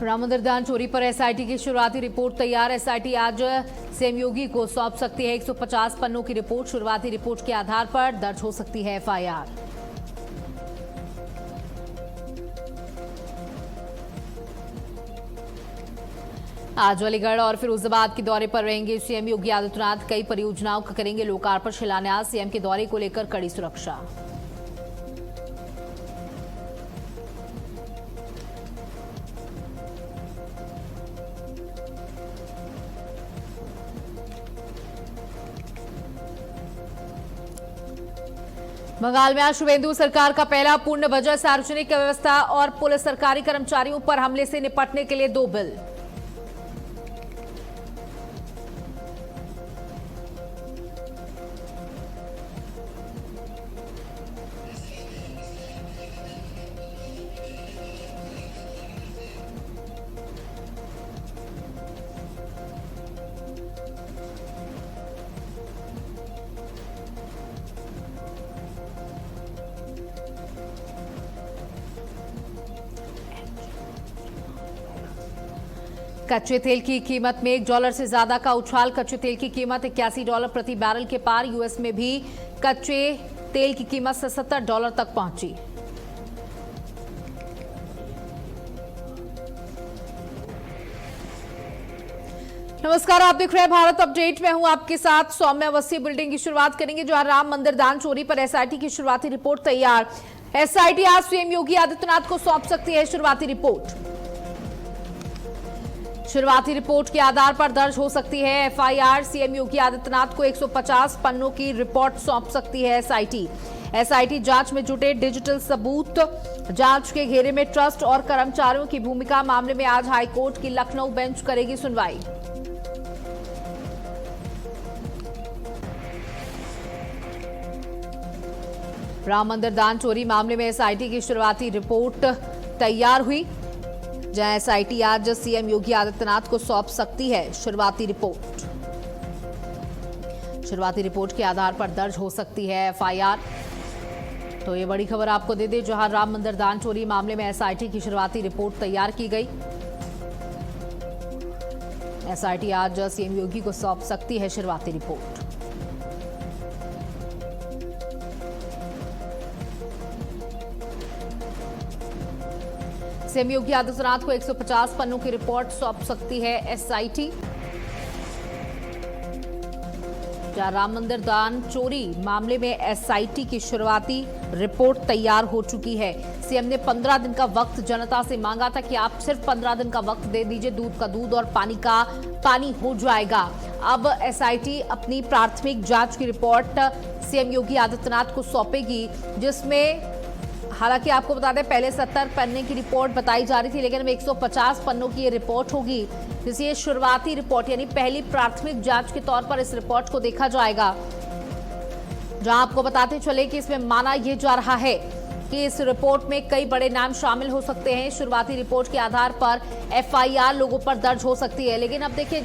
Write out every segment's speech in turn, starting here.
राम मंदिर दान चोरी पर एसआईटी की शुरुआती रिपोर्ट तैयार। एसआईटी आज सीएम योगी को सौंप सकती है 150 पन्नों की रिपोर्ट। शुरुआती रिपोर्ट के आधार पर दर्ज हो सकती है एफआईआर। आज अलीगढ़ और फिरोजाबाद के दौरे पर रहेंगे सीएम योगी आदित्यनाथ। कई परियोजनाओं का करेंगे लोकार्पण शिलान्यास। सीएम के दौरे को लेकर कड़ी सुरक्षा। बंगाल में आज शुभेंदु सरकार का पहला पूर्ण बजट। सार्वजनिक व्यवस्था और पुलिस सरकारी कर्मचारियों पर हमले से निपटने के लिए 2 बिल। कच्चे तेल की कीमत में $1 से ज्यादा का उछाल। कच्चे तेल की कीमत $81 प्रति बैरल के पार। यूएस में भी कच्चे तेल की कीमत $77 तक पहुंची। नमस्कार, आप देख रहे हैं भारत अपडेट। मैं हूं आपके साथ सौम्या अवस्थी। बुलेटिन की शुरुआत करेंगे जहां राम मंदिर दान चोरी पर एसआईटी की शुरुआती रिपोर्ट तैयार। एसआईटी आज सीएम योगी आदित्यनाथ को सौंप सकती है शुरुआती रिपोर्ट। शुरुआती रिपोर्ट के आधार पर दर्ज हो सकती है एफआईआर। सीएम योगी आदित्यनाथ को 150 पन्नों की रिपोर्ट सौंप सकती है एसआईटी। एसआईटी जांच में जुटे डिजिटल सबूत। जांच के घेरे में ट्रस्ट और कर्मचारियों की भूमिका। मामले में आज हाईकोर्ट की लखनऊ बेंच करेगी सुनवाई। राम मंदिर दान चोरी मामले में एसआईटी की शुरुआती रिपोर्ट तैयार हुई, जहां एसआईटी आज सीएम योगी आदित्यनाथ को सौंप सकती है शुरुआती रिपोर्ट। शुरुआती रिपोर्ट के आधार पर दर्ज हो सकती है एफआईआर। तो ये बड़ी खबर आपको दे दें, जहां राम मंदिर दान चोरी मामले में एसआईटी की शुरुआती रिपोर्ट तैयार की गई। एसआईटी आज सीएम योगी को सौंप सकती है शुरुआती रिपोर्ट। सीएम योगी आदित्यनाथ को 150 पन्नों की रिपोर्ट सौंप सकती है एसआईटी। जहां राम मंदिर दान चोरी मामले में एसआईटी की शुरुआती रिपोर्ट तैयार हो चुकी है। सीएम ने 15 दिन का वक्त जनता से मांगा था कि आप सिर्फ 15 दिन का वक्त दे दीजिए, दूध का दूध और पानी का पानी हो जाएगा। अब एसआईटी अपनी प्राथमिक जांच की रिपोर्ट सीएम योगी आदित्यनाथ को सौंपेगी, जिसमें हालांकि आपको बता दें पहले 70 पन्ने की रिपोर्ट बताई जा रही थी, लेकिन अब 150 पन्नों की ये रिपोर्ट होगी, जिससे ये शुरुआती रिपोर्ट यानी पहली प्राथमिक जांच के तौर पर इस रिपोर्ट को देखा जाएगा। जहां आपको बताते चले कि इसमें माना यह जा रहा है कि इस रिपोर्ट में कई बड़े नाम शामिल हो सकते हैं। शुरुआती रिपोर्ट के आधार पर एफआईआर लोगों पर दर्ज हो सकती है। लेकिन अब देखिए,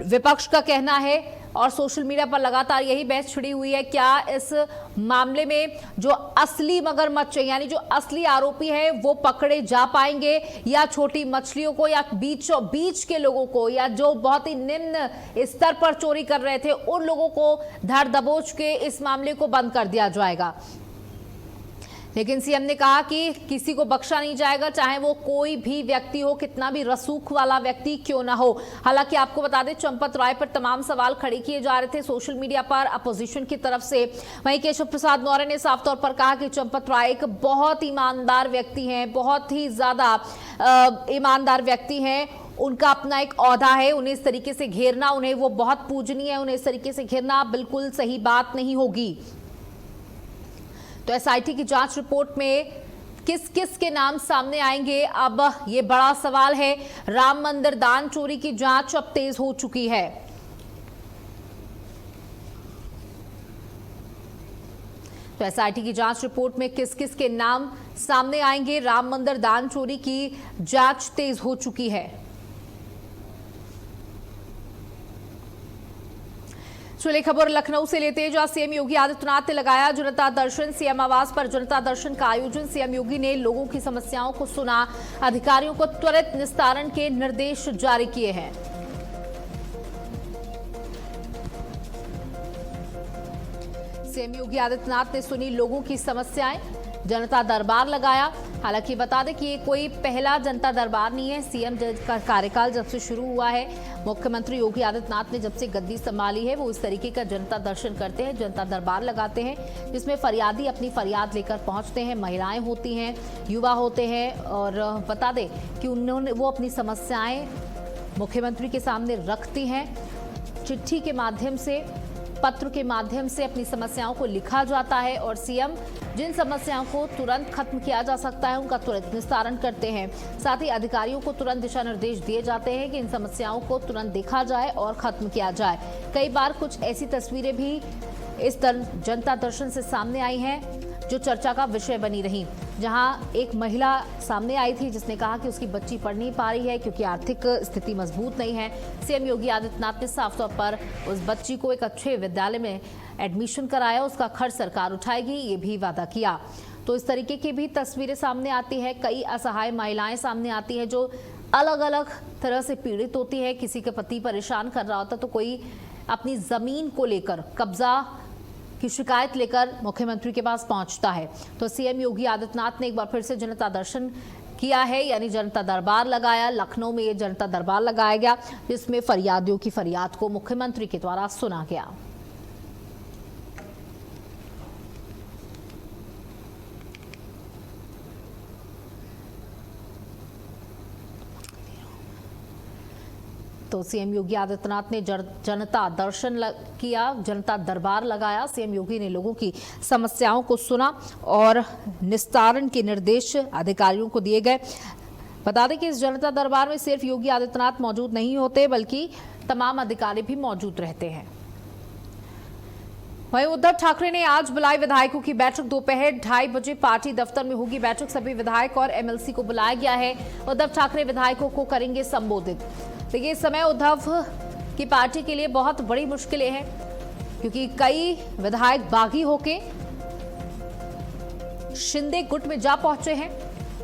विपक्ष का कहना है और सोशल मीडिया पर लगातार यही बहस छिड़ी हुई है, क्या इस मामले में जो असली मगरमच्छ यानी जो असली आरोपी हैं वो पकड़े जा पाएंगे, या छोटी मछलियों को या बीच के लोगों को, या जो बहुत ही निम्न स्तर पर चोरी कर रहे थे उन लोगों को धर दबोच के इस मामले को बंद कर दिया जाएगा। लेकिन सीएम ने कहा कि किसी को बख्शा नहीं जाएगा, चाहे वो कोई भी व्यक्ति हो, कितना भी रसूख वाला व्यक्ति क्यों ना हो। हालांकि आपको बता दें, चंपत राय पर तमाम सवाल खड़े किए जा रहे थे सोशल मीडिया पर अपोजिशन की तरफ से। वहीं केशव प्रसाद मौर्य ने साफ तौर पर कहा कि चंपत राय एक बहुत ईमानदार व्यक्ति हैं, बहुत ही ज्यादा ईमानदार व्यक्ति हैं। उनका अपना एक औहदा है, उन्हें इस तरीके से घेरना, उन्हें वो बहुत पूजनीय है, उन्हें इस तरीके से घेरना बिल्कुल सही बात नहीं होगी। तो एसआईटी की जांच रिपोर्ट में किस किस के नाम सामने आएंगे, अब ये बड़ा सवाल है। राम मंदिर दान चोरी की जांच अब तेज हो चुकी है। तो एसआईटी की जांच रिपोर्ट में किस किस के नाम सामने आएंगे, राम मंदिर दान चोरी की जांच तेज हो चुकी है। चलिए खबर लखनऊ से लेते हैं, जहां सीएम योगी आदित्यनाथ ने लगाया जनता दर्शन। सीएम आवास पर जनता दर्शन का आयोजन। सीएम योगी ने लोगों की समस्याओं को सुना, अधिकारियों को त्वरित निस्तारण के निर्देश जारी किए हैं। सीएम योगी आदित्यनाथ ने सुनी लोगों की समस्याएं, जनता दरबार लगाया। हालांकि बता दें कि ये कोई पहला जनता दरबार नहीं है। सीएम का कार्यकाल जब से शुरू हुआ है, मुख्यमंत्री योगी आदित्यनाथ ने जब से गद्दी संभाली है, वो इस तरीके का जनता दर्शन करते हैं, जनता दरबार लगाते हैं, जिसमें फरियादी अपनी फरियाद लेकर पहुंचते हैं। महिलाएं होती हैं, युवा होते हैं, और बता दें कि वो अपनी समस्याएं मुख्यमंत्री के सामने रखती हैं। चिट्ठी के माध्यम से, पत्र के माध्यम से अपनी समस्याओं को लिखा जाता है और सीएम जिन समस्याओं को तुरंत खत्म किया जा सकता है उनका तुरंत निस्तारण करते हैं। साथ ही अधिकारियों को तुरंत दिशा निर्देश दिए जाते हैं कि इन समस्याओं को तुरंत देखा जाए और खत्म किया जाए। कई बार कुछ ऐसी तस्वीरें भी इस जनता दर्शन से सामने आई हैं जो चर्चा का विषय बनी रही, जहां एक महिला सामने आई थी जिसने कहा कि उसकी बच्ची पढ़ नहीं पा रही है क्योंकि आर्थिक स्थिति मजबूत नहीं है। सीएम योगी आदित्यनाथ ने साफ तौर पर उस बच्ची को एक अच्छे विद्यालय में एडमिशन कराया, उसका खर्च सरकार उठाएगी, ये भी वादा किया। तो इस तरीके की भी तस्वीरें सामने आती है। कई असहाय महिलाएं सामने आती हैं जो अलग अलग तरह से पीड़ित होती है। किसी का पति परेशान कर रहा होता तो कोई अपनी जमीन को लेकर, कब्जा की शिकायत लेकर मुख्यमंत्री के पास पहुंचता है। तो सीएम योगी आदित्यनाथ ने एक बार फिर से जनता दर्शन किया है, यानी जनता दरबार लगाया। लखनऊ में ये जनता दरबार लगाया गया जिसमें फरियादियों की फरियाद को मुख्यमंत्री के द्वारा सुना गया। तो सीएम योगी आदित्यनाथ ने जनता दर्शन किया, जनता दरबार लगाया। सीएम योगी ने लोगों की समस्याओं को सुना और निस्तारण के निर्देश अधिकारियों को दिए गए। बता दें कि इस जनता दरबार में सिर्फ योगी आदित्यनाथ मौजूद नहीं होते बल्कि तमाम अधिकारी भी मौजूद रहते हैं। वहीं उद्धव ठाकरे ने आज बुलाई विधायकों की बैठक। दोपहर 2:30 बजे पार्टी दफ्तर में होगी बैठक। सभी विधायक और एमएलसी को बुलाया गया है। उद्धव ठाकरे विधायकों को करेंगे संबोधित। देखिए, इस समय उद्धव की पार्टी के लिए बहुत बड़ी मुश्किलें हैं क्योंकि कई विधायक बागी होके शिंदे गुट में जा पहुंचे हैं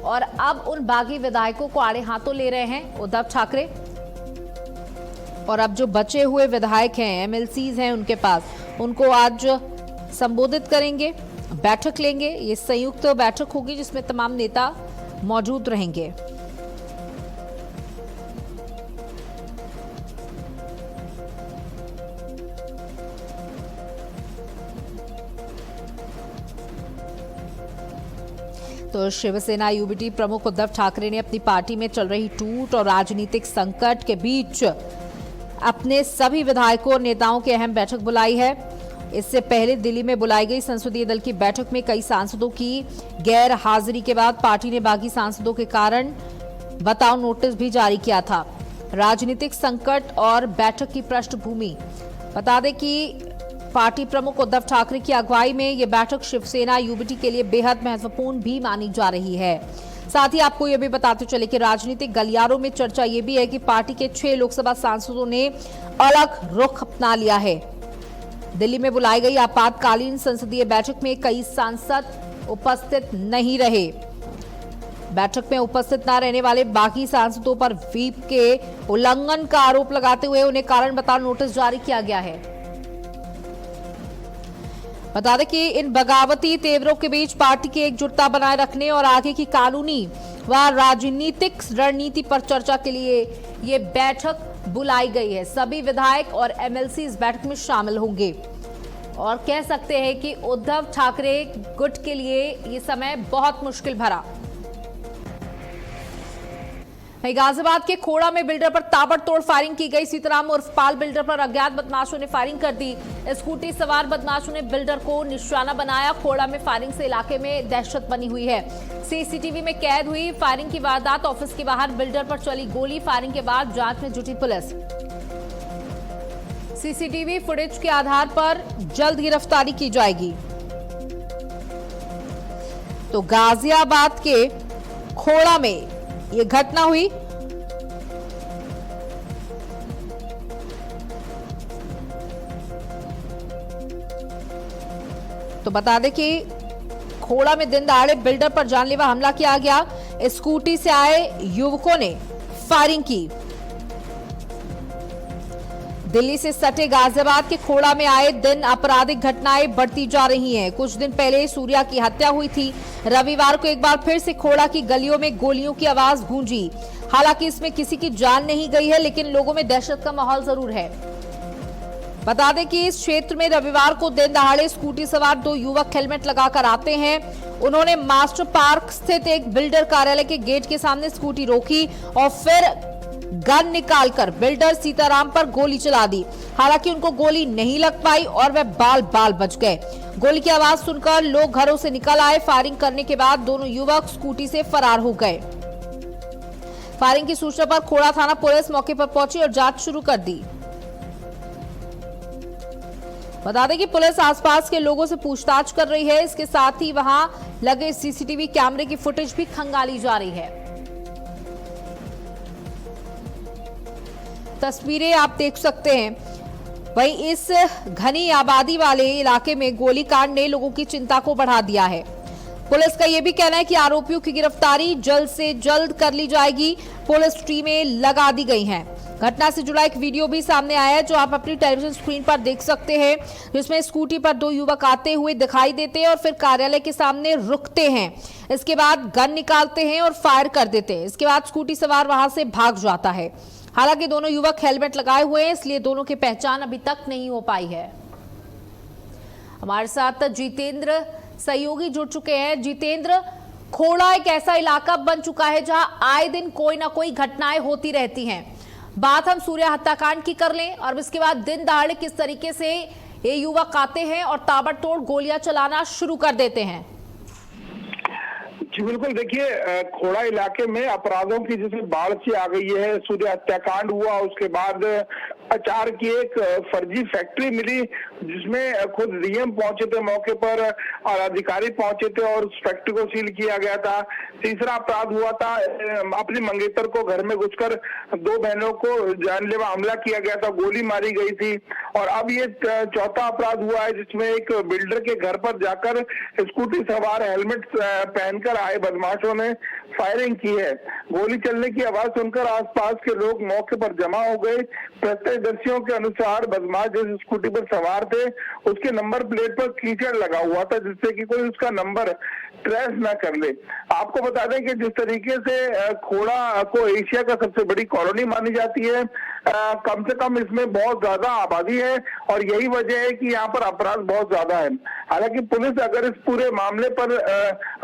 और अब उन बागी विधायकों को आड़े हाथों ले रहे हैं उद्धव ठाकरे। और अब जो बचे हुए विधायक हैं, एमएलसीज हैं उनके पास, उनको आज संबोधित करेंगे, बैठक लेंगे। ये संयुक्त बैठक होगी जिसमें तमाम नेता मौजूद रहेंगे। तो शिवसेना यूबीटी प्रमुख उद्धव ठाकरे ने अपनी पार्टी में चल रही टूट और राजनीतिक संकट के बीच अपने सभी विधायकों और नेताओं की अहम बैठक बुलाई है। इससे पहले दिल्ली में बुलाई गई संसदीय दल की बैठक में कई सांसदों की गैर हाजिरी के बाद पार्टी ने बागी सांसदों के कारण बताओ नोटिस भी जारी किया था। राजनीतिक संकट और बैठक की पृष्ठभूमि, बता दें कि पार्टी प्रमुख उद्धव ठाकरे की अगुवाई में यह बैठक शिवसेना यूबीटी के लिए बेहद महत्वपूर्ण भी मानी जा रही है। साथ ही आपको यह भी बताते चले कि राजनीतिक गलियारों में चर्चा यह भी है कि पार्टी के 6 लोकसभा सांसदों ने अलग रुख अपना लिया है। दिल्ली में बुलाई गई आपातकालीन संसदीय बैठक में कई सांसद उपस्थित नहीं रहे। बैठक में उपस्थित न रहने वाले बाकी सांसदों पर व्हीप के उल्लंघन का आरोप लगाते हुए उन्हें कारण बताओ नोटिस जारी किया गया है। बता दें कि इन बगावती तेवरों के बीच पार्टी की एकजुटता बनाए रखने और आगे की कानूनी व राजनीतिक रणनीति पर चर्चा के लिए ये बैठक बुलाई गई है। सभी विधायक और एमएलसी इस बैठक में शामिल होंगे और कह सकते हैं कि उद्धव ठाकरे गुट के लिए ये समय बहुत मुश्किल भरा। गाजियाबाद के खोड़ा में बिल्डर पर ताबड़तोड़ फायरिंग की गई। सीताराम उर्फ पाल बिल्डर पर अज्ञात बदमाशों ने फायरिंग कर दी। स्कूटी सवार बदमाशों ने बिल्डर को निशाना बनाया। खोड़ा में फायरिंग से इलाके में दहशत बनी हुई है। सीसीटीवी में कैद हुई फायरिंग की वारदात। ऑफिस के बाहर बिल्डर पर चली गोली। फायरिंग के बाद जांच में जुटी पुलिस। सीसीटीवी फुटेज के आधार पर जल्द गिरफ्तारी की जाएगी। तो गाजियाबाद के खोड़ा में ये घटना हुई। तो बता दें कि खोड़ा में दिन दहाड़े बिल्डर पर जानलेवा हमला किया गया। स्कूटी से आए युवकों ने फायरिंग की। दिल्ली से सटे गाजियाबाद के खोड़ा में आए दिन आपराधिक घटनाएं बढ़ती जा रही हैं। कुछ दिन पहले सूर्या की हत्या हुई थी। रविवार को एक बार फिर से खोड़ा की गलियों में गोलियों की आवाज गूंजी। हालांकि इसमें किसी की जान नहीं गई है, लेकिन लोगों में दहशत का माहौल जरूर है। बता दें कि इस क्षेत्र में रविवार को दिन दहाड़े स्कूटी सवार 2 युवक हेलमेट लगाकर आते हैं। उन्होंने मास्टर पार्क स्थित एक बिल्डर कार्यालय के गेट के सामने स्कूटी रोकी और फिर गन निकालकर बिल्डर सीताराम पर गोली चला दी। हालांकि उनको गोली नहीं लग पाई और वे बाल बाल बच गए। गोली की आवाज सुनकर लोग घरों से निकल आए। फायरिंग करने के बाद दोनों युवक स्कूटी से फरार हो गए। फायरिंग की सूचना पर खोड़ा थाना पुलिस मौके पर पहुंची और जांच शुरू कर दी। बता दें कि पुलिस आसपास के लोगों से पूछताछ कर रही है। इसके साथ ही वहां लगे सीसीटीवी कैमरे की फुटेज भी खंगाली जा रही है। तस्वीरें आप देख सकते हैं। वहीं इस घनी आबादी वाले इलाके में गोलीकांड ने लोगों की चिंता को बढ़ा दिया है। पुलिस का यह भी कहना है कि आरोपियों की गिरफ्तारी जल्द से जल्द कर ली जाएगी। पुलिस टीमें लगा दी गई हैं। घटना से जुड़ा एक वीडियो भी सामने आया है, जो आप अपनी टेलीविजन स्क्रीन पर देख सकते हैं, जिसमें स्कूटी पर 2 युवक आते हुए दिखाई देते हैं और फिर कार्यालय के सामने रुकते हैं। इसके बाद गन निकालते हैं और फायर कर देते हैं। इसके बाद स्कूटी सवार वहां से भाग जाता है। हालांकि दोनों युवक हेलमेट लगाए हुए हैं, इसलिए दोनों की पहचान अभी तक नहीं हो पाई है। हमारे साथ जितेंद्र सहयोगी जुड़ चुके हैं। जितेंद्र, खोड़ा एक ऐसा इलाका बन चुका है जहां आए दिन कोई ना कोई घटनाएं होती रहती हैं। बात हम सूर्या हत्याकांड की कर लें और इसके बाद दिन दहाड़े किस तरीके से ये युवक आते हैं और ताबड़तोड़ गोलियां चलाना शुरू कर देते हैं। जी बिल्कुल, देखिए खोड़ा इलाके में अपराधों की जैसे बाढ़ सी आ गई है। सूर्य हत्याकांड हुआ, उसके बाद अचार की एक फर्जी फैक्ट्री मिली जिसमें खुद डीएम पहुंचे थे मौके पर और अधिकारी पहुंचे थे और उस फैक्ट्री को सील किया गया था। तीसरा अपराध हुआ था, अपनी मंगेतर को घर में घुसकर 2 बहनों को जानलेवा हमला किया गया था, गोली मारी गई थी। और अब ये चौथा अपराध हुआ है जिसमें एक बिल्डर के घर पर जाकर स्कूटी सवार हेलमेट पहनकर आए बदमाशों ने फायरिंग की है। गोली चलने की आवाज सुनकर आसपास के लोग मौके पर जमा हो गए। प्रत्यक्षदर्शियों के अनुसार बदमाश जिस स्कूटी पर सवार थे उसके नंबर प्लेट पर कीचड़ लगा हुआ था, जिससे कि कोई उसका नंबर ट्रेस न कर ले। आपको बता दें कि जिस तरीके से खोड़ा को एशिया का सबसे बड़ी कॉलोनी मानी जाती है, कम से कम इसमें बहुत ज्यादा आबादी है और यही वजह है कि यहाँ पर अपराध बहुत ज्यादा है। हालांकि पुलिस अगर इस पूरे मामले पर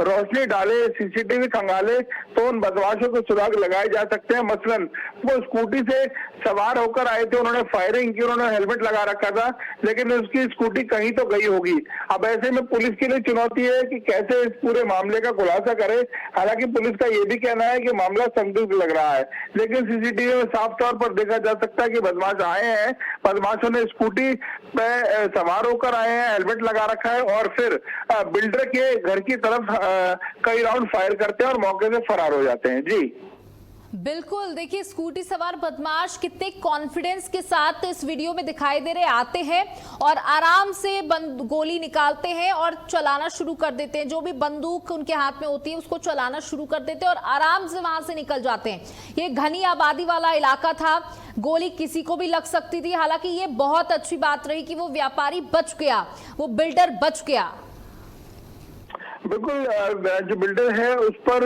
रोशनी डाले, सीसीटीवी खंगाले, तो उन बदमाशों को सुराग लगाए जा सकते हैं। मसलन वो स्कूटी से सवार होकर आए थे, उन्होंने फायरिंग की, उन्होंने हेलमेट लगा रखा था, लेकिन उसकी स्कूटी कहीं तो गई होगी। अब ऐसे में पुलिस के लिए चुनौती है कि कैसे इस पूरे मामले का खुलासा करे। हालांकि पुलिस का ये भी कहना है कि मामला संदिग्ध लग रहा है, लेकिन सीसीटीवी में साफ तौर पर देखा जा सकता है कि बदमाश आए हैं, बदमाशों ने स्कूटी पे सवार होकर आए हैं, हेलमेट लगा रखा है और फिर बिल्डर के घर की तरफ कई राउंड फायर करते हैं और मौके से फरार हो जाते हैं। जी बिल्कुल, देखिए स्कूटी सवार बदमाश कितने कॉन्फिडेंस के साथ इस वीडियो में दिखाई दे रहे, आते हैं और आराम से गोली निकालते हैं और चलाना शुरू कर देते हैं। जो भी बंदूक उनके हाथ में होती है उसको चलाना शुरू कर देते हैं और आराम से वहां से निकल जाते हैं। ये घनी आबादी वाला इलाका था, गोली किसी को भी लग सकती थी। हालांकि ये बहुत अच्छी बात रही कि वो व्यापारी बच गया, वो बिल्डर बच गया। बिल्कुल, जो बिल्डर है उस पर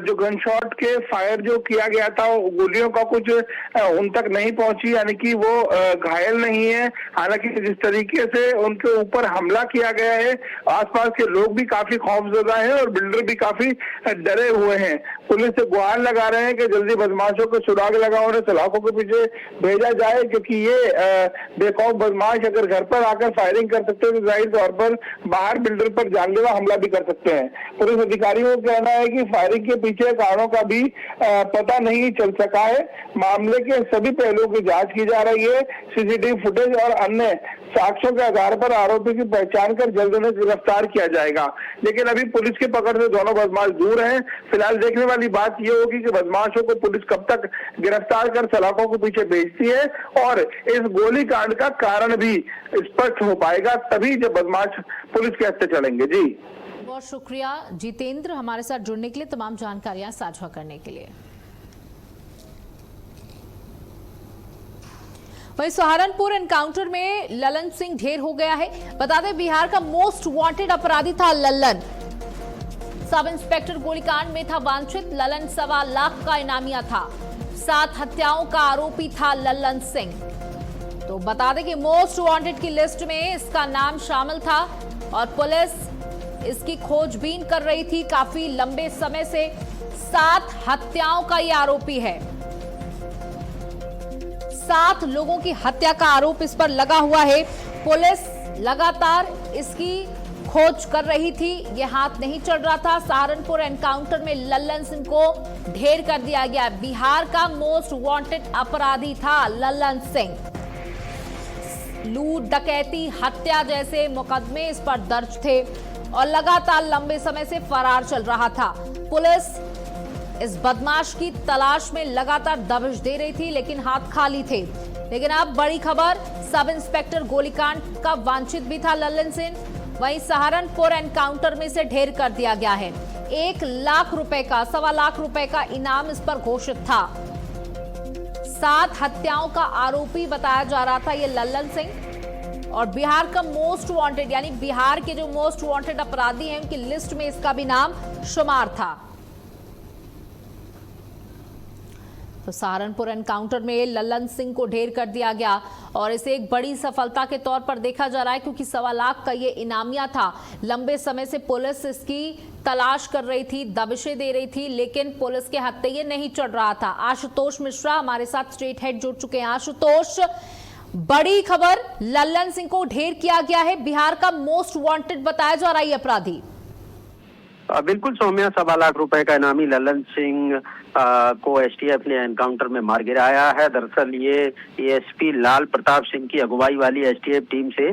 जो गन शॉट के फायर जो किया गया था, गोलियों का कुछ उन तक नहीं पहुंची, यानी कि वो घायल नहीं है। हालांकि जिस तरीके से उनके ऊपर हमला किया गया है, आसपास के लोग भी काफी खौफजदा हैं और बिल्डर भी काफी डरे हुए हैं। पुलिस से गुहार लगा रहे हैं कि जल्दी बदमाशों को सुराग लगाओ, उन्हें सलाखों के पीछे भेजा जाए, क्योंकि ये बेखौफ बदमाश अगर घर पर आकर फायरिंग कर सकते हैं तो जाहिर तौर पर बाहर बिल्डर पर जानलेवा हमला भी कर सकते हैं। पुलिस अधिकारियों का कहना है कि फायरिंग के पीछे कारणों का भी पता नहीं चल सका है। मामले के सभी पहलुओं की जांच की जा रही है। सीसीटीवी फुटेज और अन्य साक्ष्यों के आधार पर आरोपी की पहचान कर जल्द उन्हें गिरफ्तार किया जाएगा। लेकिन अभी पुलिस की पकड़ से दोनों बदमाश दूर हैं। फिलहाल देखने वाली बात यह होगी कि बदमाशों को पुलिस कब तक गिरफ्तार कर सलाखों के पीछे भेजती है और इस गोलीकांड का कारण भी स्पष्ट हो पाएगा तभी जब बदमाश पुलिस के हत्थे चलेंगे। जी बहुत शुक्रिया जितेंद्र, हमारे साथ जुड़ने के लिए, तमाम जानकारियां साझा करने के लिए। वहीं सहारनपुर एनकाउंटर में ललन सिंह ढेर हो गया है। बता दें बिहार का मोस्ट वांटेड अपराधी था ललन। सब इंस्पेक्टर गोलीकांड में था वांछित। ललन 1.25 लाख का इनामिया था। 7 हत्याओं का आरोपी था ललन सिंह। तो बता दें कि मोस्ट वांटेड की लिस्ट में इसका नाम शामिल था और पुलिस इसकी खोजबीन कर रही थी काफी लंबे समय से। 7 हत्याओं का यह आरोपी है। 7 लोगों की हत्या का आरोप इस पर लगा हुआ है। पुलिस लगातार इसकी खोज कर रही थी, ये हाथ नहीं चढ़ रहा था। सहारनपुर एनकाउंटर में ललन सिंह को ढेर कर दिया गया। बिहार का मोस्ट वांटेड अपराधी था ललन सिंह। लूट, डकैती, हत्या जैसे मुकदमे इस पर दर्ज थे और लगातार लंबे समय से फरार चल रहा था। पुलिस इस बदमाश की तलाश में लगातार दबिश दे रही थी लेकिन हाथ खाली थे। लेकिन अब बड़ी खबर, सब इंस्पेक्टर गोलीकांड का वांछित भी था ललन सिंह। वहीं सहारनपुर एनकाउंटर में से ढेर कर दिया गया है। 1 लाख रुपए का, 1.25 लाख रुपए का इनाम इस पर घोषित था। 7 हत्याओं का आरोपी बताया जा रहा था ये ललन सिंह और बिहार का मोस्ट वांटेड, यानी बिहार के जो मोस्ट वांटेड अपराधी हैं उनकी लिस्ट में इसका भी नाम शुमार था। तो सहारनपुर एनकाउंटर में ललन सिंह को ढेर कर दिया गया और इसे एक बड़ी सफलता के तौर पर देखा जा रहा है क्योंकि 1.25 लाख का ये इनामिया था। लंबे समय से पुलिस इसकी तलाश कर रही थी, दबिशें दे रही थी लेकिन पुलिस के हत्थे ये नहीं चढ़ रहा था। आशुतोष मिश्रा हमारे साथ स्टेट हेड जुड़ चुके हैं। आशुतोष, बड़ी खबर, ललन सिंह को ढेर किया गया है। बिहार का मोस्ट वांटेड बताया जा रहा है अपराधी। बिल्कुल सौम्या, 1.25 लाख रुपए का इनामी ललन सिंह को एसटीएफ ने एनकाउंटर में मार गिराया है। दरअसल ये एएसपी लाल प्रताप सिंह की अगुवाई वाली एसटीएफ टीम से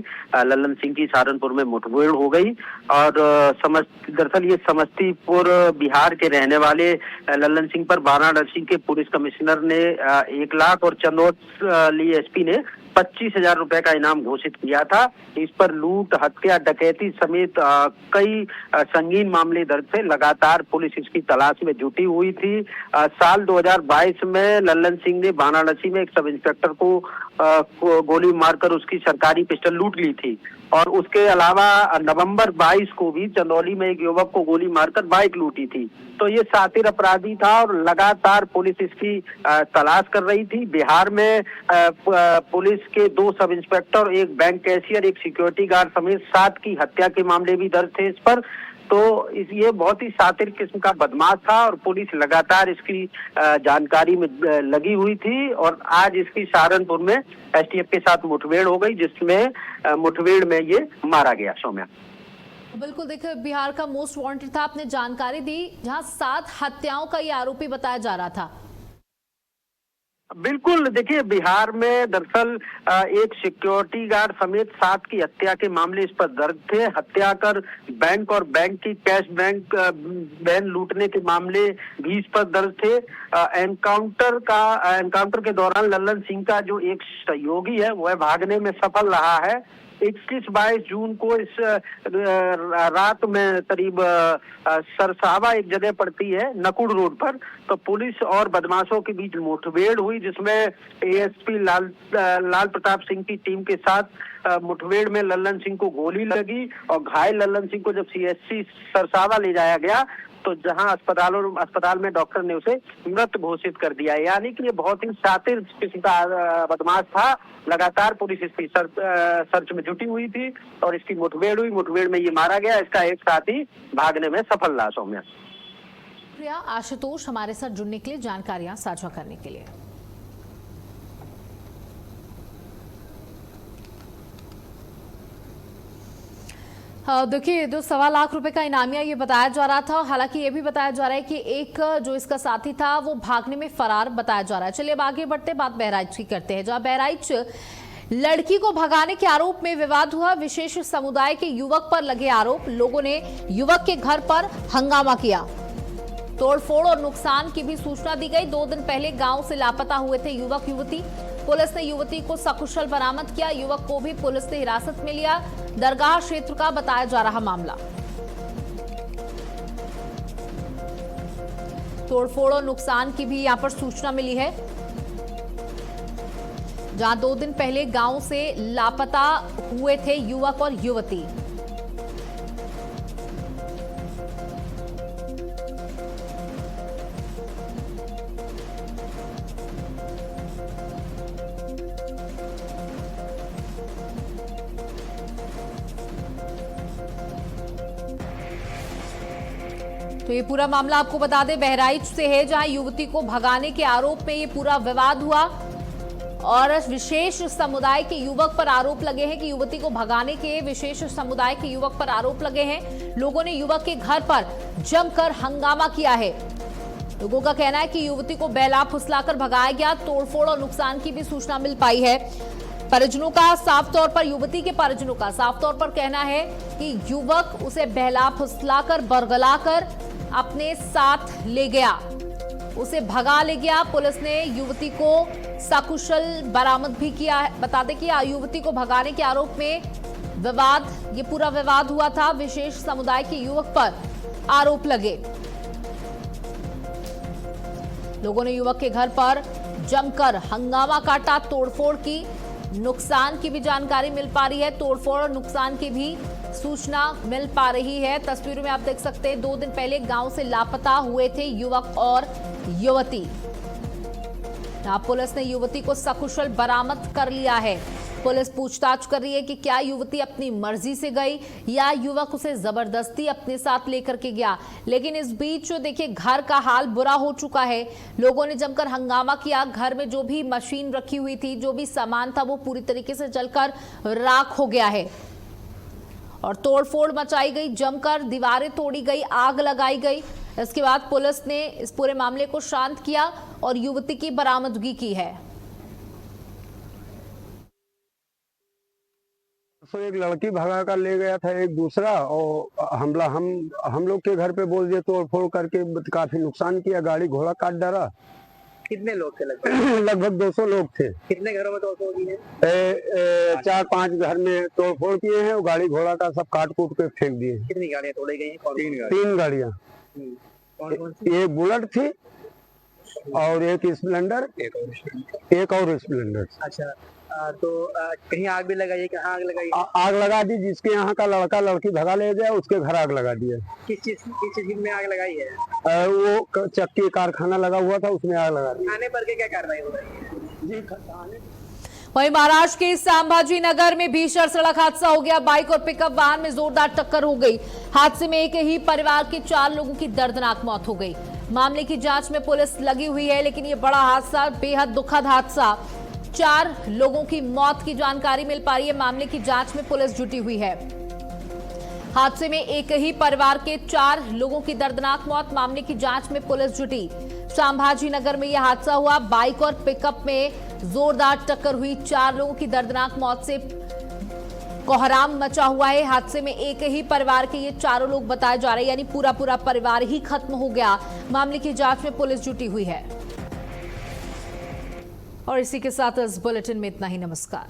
ललन सिंह की सहारनपुर में मुठभेड़ हो गई और दरअसल ये समस्तीपुर बिहार के रहने वाले ललन सिंह पर वाराणसी के पुलिस कमिश्नर ने 1 लाख और चंदौली एसपी ने 25,000 रुपए का इनाम घोषित किया था। इस पर लूट, हत्या, डकैती समेत कई संगीन मामले दर्ज थे। लगातार पुलिस इसकी तलाश में जुटी हुई थी। साल 2022 में ललन सिंह ने वाराणसी में एक सब इंस्पेक्टर को गोली मारकर उसकी सरकारी पिस्टल लूट ली थी और उसके अलावा नवंबर 22 को भी चंदौली में एक युवक को गोली मारकर बाइक लूटी थी। तो ये शातिर अपराधी था और लगातार पुलिस इसकी तलाश कर रही थी। बिहार में पुलिस के 2 सब इंस्पेक्टर, एक बैंक कैशियर, एक सिक्योरिटी गार्ड समेत 7 की हत्या के मामले भी दर्ज थे इस पर। तो ये बहुत ही शातिर किस्म का बदमाश था और पुलिस लगातार इसकी जानकारी में लगी हुई थी और आज इसकी सहारनपुर में एसटीएफ के साथ मुठभेड़ हो गई जिसमें मुठभेड़ में ये मारा गया। सौम्या, बिल्कुल, देखिए बिहार का मोस्ट वांटेड था, आपने जानकारी दी, जहां 7 हत्याओं का ये आरोपी बताया जा रहा था। बिल्कुल, देखिए बिहार में दरअसल एक सिक्योरिटी गार्ड समेत 7 की हत्या के मामले इस पर दर्ज थे। हत्या कर बैंक और बैंक की कैश बैंक वैन लूटने के मामले भी इस पर दर्ज थे। एनकाउंटर के दौरान ललन सिंह का जो एक सहयोगी है वह भागने में सफल रहा है। 21-22 जून को इस रात में करीब सरसावा एक जगह पड़ती है नकुड़ रोड पर, तो पुलिस और बदमाशों के बीच मुठभेड़ हुई जिसमें एएसपी लाल प्रताप सिंह की टीम के साथ मुठभेड़ में ललन सिंह को गोली लगी और घायल ललन सिंह को जब सीएचसी सरसावा ले जाया गया तो जहां अस्पताल में डॉक्टर ने उसे मृत घोषित कर दिया। यानी कि ये बहुत ही शातिर किस्म का बदमाश था। लगातार पुलिस इसकी सर्च में जुटी हुई थी और इसकी मुठभेड़ हुई। मुठभेड़ में ये मारा गया। इसका एक साथी भागने में सफल रहा। सौम्या, शुक्रिया आशुतोष हमारे साथ जुड़ने के लिए, जानकारियां साझा करने के लिए। देखिए, जो 1.25 लाख रुपए का इनामिया ये बताया जा रहा था। हालांकि ये भी बताया जा रहा है कि एक जो इसका साथी था वो भागने में फरार बताया जा रहा है। चलिए अब आगे बढ़ते, बात बहराइच की करते हैं, जहां बहराइच लड़की को भगाने के आरोप में विवाद हुआ। विशेष समुदाय के युवक पर लगे आरोप, लोगों ने युवक के घर पर हंगामा किया। तोड़फोड़ और नुकसान की भी सूचना दी गई। 2 दिन पहले गांव से लापता हुए थे युवक युवती। पुलिस ने युवती को सकुशल बरामद किया। युवक को भी पुलिस ने हिरासत में लिया। दरगाह क्षेत्र का बताया जा रहा मामला। तोड़फोड़ और नुकसान की भी यहां पर सूचना मिली है, जहां 2 दिन पहले गांव से लापता हुए थे युवक और युवती। तो ये पूरा मामला आपको बता दें बहराइच से है, जहां युवती को भगाने के आरोप में ये पूरा विवाद हुआ और विशेष समुदाय के युवक पर आरोप लगे हैं कि युवती को भगाने के विशेष समुदाय के युवक पर आरोप लगे हैं। लोगों ने युवक के घर पर जमकर हंगामा किया है। लोगों का कहना है कि युवती को बेला फुसलाकर भगाया गया। तोड़फोड़ और नुकसान की भी सूचना मिल पाई है। परिजनों का साफ तौर पर, युवती के परिजनों का साफ तौर पर कहना है कि युवक उसे बहला फुसलाकर बरगलाकर अपने साथ ले गया, उसे भगा ले गया। पुलिस ने युवती को सकुशल बरामद भी किया है। बता दें कि युवती को भगाने के आरोप में ये पूरा विवाद हुआ था। विशेष समुदाय के युवक पर आरोप लगे। लोगों ने युवक के घर पर जमकर हंगामा काटा, तोड़फोड़ की। नुकसान की भी जानकारी मिल पा रही है। तोड़फोड़ और नुकसान की भी सूचना मिल पा रही है। तस्वीरों में आप देख सकते हैं 2 दिन पहले गांव से लापता हुए थे युवक और युवती। पुलिस ने युवती को सकुशल बरामद कर लिया है। पुलिस पूछताछ कर रही है कि क्या युवती अपनी मर्जी से गई या युवक उसे जबरदस्ती अपने साथ लेकर के गया। लेकिन इस बीच देखिए घर का हाल बुरा हो चुका है। लोगों ने जमकर हंगामा किया। घर में जो भी मशीन रखी हुई थी, जो भी सामान था, वो पूरी तरीके से जलकर राख हो गया है और तोड़फोड़ मचाई गई। जमकर दीवारें तोड़ी गई, आग लगाई गई। इसके बाद पुलिस ने इस पूरे मामले को शांत किया और युवती की बरामदगी की है। तो एक लड़की भगा कर ले गया था एक दूसरा, और हमला हम लोग के घर पे बोल दिए, तोड़फोड़ करके काफी नुकसान किया, गाड़ी घोड़ा काट डाला। कितने लोग थे लगभग? लगभग 200 लोग थे। कितने घरों में तोड़फोड़ की है? 4-5 घर में तोड़फोड़ किए हैं और गाड़ी घोड़ा का सब काट कूट के फेंक दिए। कितनी गाड़ियाँ तोड़ी गई हैं? 3 गाड़ियाँ। एक बुलेट थी और एक स्प्लेंडर, एक और स्प्लेंडर। अच्छा, तो कहीं आग भी लगाई है? कहाँ आग लगाई? आग लगा दी। जिसके यहाँ का लड़का लड़की भगा ले गया, उसके घर आग लगा दिया। किस चीज में आग लगाई है? वो चक्की कारखाना लगा हुआ था, उसमें आग लगा दी। थाने पर क्या कार्रवाई हो रही है? वहीं महाराष्ट्र के संभाजी नगर में भीषण सड़क हादसा हो गया। बाइक और पिकअप वाहन में जोरदार टक्कर हो गई। हादसे में एक ही परिवार के 4 लोगों की दर्दनाक मौत हो गई। मामले की जांच में पुलिस लगी हुई है, लेकिन ये बड़ा हादसा, बेहद दुखद हादसा। 4 लोगों की मौत की जानकारी मिल पा रही है। मामले की जांच में पुलिस जुटी हुई है। हादसे में एक ही परिवार के 4 लोगों की दर्दनाक मौत। मामले की जांच में पुलिस जुटी। संभाजी नगर में यह हादसा हुआ। बाइक और पिकअप में जोरदार टक्कर हुई। 4 लोगों की दर्दनाक मौत से कोहराम मचा हुआ है। हादसे में एक ही परिवार के ये 4 लोग बताए जा रहे हैं, यानी पूरा परिवार ही खत्म हो गया। मामले की जांच में पुलिस जुटी हुई है। और इसी के साथ इस बुलेटिन में इतना ही। नमस्कार।